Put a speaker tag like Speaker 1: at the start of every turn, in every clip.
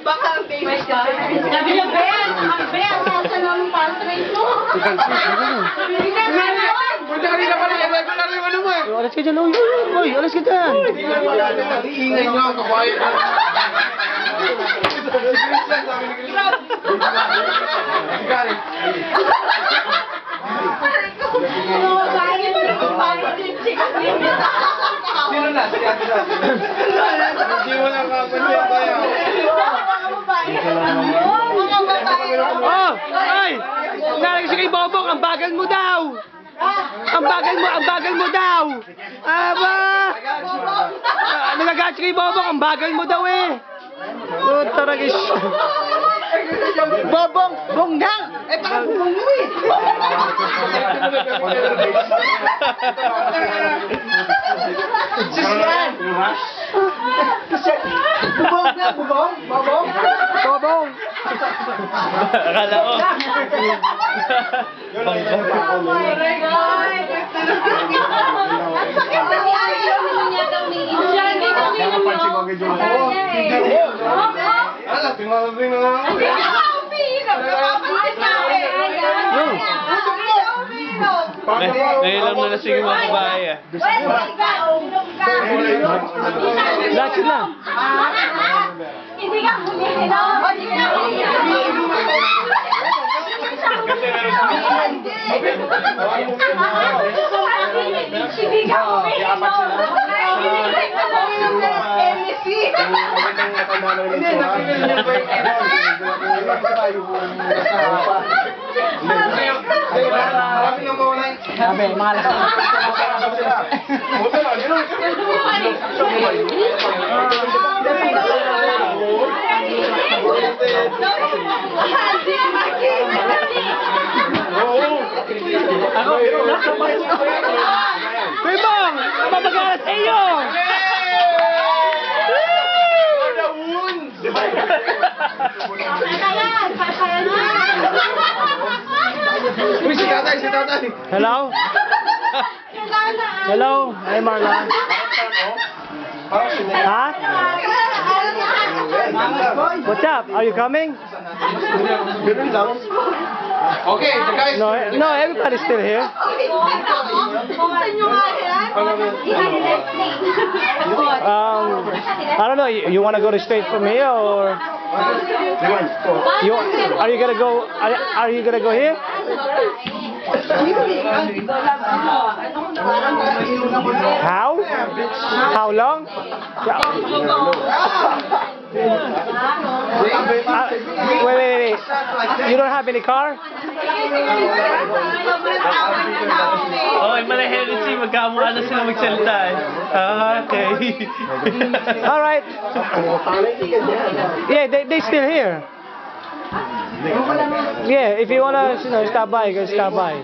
Speaker 1: Baka ang baby ka. Sabi niya, Ben! Ang Ben! Nasa namin pantry mo?
Speaker 2: Punta ka nila pala. Ito na rin ano mo eh.
Speaker 3: Alas ka dyan, uy, alas ka dyan.
Speaker 2: Iingay nyo ang kabayan. Sino na? Hindi mo lang kapansin tayo.
Speaker 3: Oh, ay! Nalagay siya kay Bobong, ang bagal mo daw. Ang bagal mo daw. Aba! Nagagat siya kay Bobong, ang bagal mo daw eh. Oh, taragis.
Speaker 1: Bobong! Bongnang! Eh, parang bubong mo eh! Sisiyan! Bubong na! Bubong! Bobong!
Speaker 3: Bobong!
Speaker 4: Akala ko.
Speaker 1: Oh my God! Ang sakit na niya! Ayaw niya daw ni Ina. Hindi daw ni
Speaker 2: Alam, tingnan na nga ako eh.
Speaker 4: Ngayon lang na sige mga kabahay ah.
Speaker 3: Lahat na.
Speaker 1: Hindi ka humihin. Hindi ka humihin.
Speaker 3: Sabi, mga lasing. Kuy Bong! Papagalas sa iyo!
Speaker 2: Uy, si tatay, si tatay.
Speaker 3: Hello? Hello? Hi, Marla. Ha? What's up? Are you coming?
Speaker 2: Okay, the guys.
Speaker 3: No, everybody's still here. I don't know. You want to go straight from here, or are you gonna go? Are you gonna go here? How? How long? Wait. You don't have any car?
Speaker 4: Oh, malaherin si magkamukha na sila magsalita eh. Okay.
Speaker 3: All right. Yeah, they still here. Yeah, if you wanna, stop by, go stop by.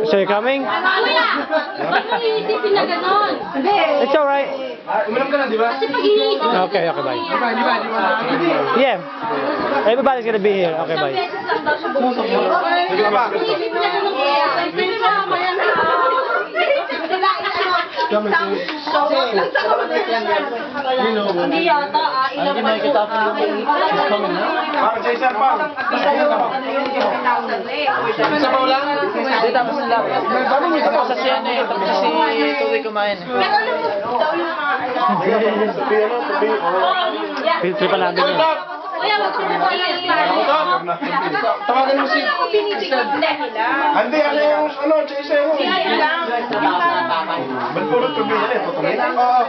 Speaker 3: So you're coming? It's all right. Okay, bye. Yeah, everybody's gonna be here. Okay, bye.
Speaker 1: Hindi yata, ilang pa
Speaker 2: Sa isa pa. Isa pa lang?
Speaker 4: Hindi, tapos na lang. Tapos sa siya na eh. Tapos na si Tuwi kumain.
Speaker 3: Filter pa natin yun.
Speaker 1: Kuya,
Speaker 2: Tawagan mo si... Hindi, ano yung... Ano, isa yung...
Speaker 1: Siya lang.
Speaker 2: Ba't puro tubi na eh? Oo.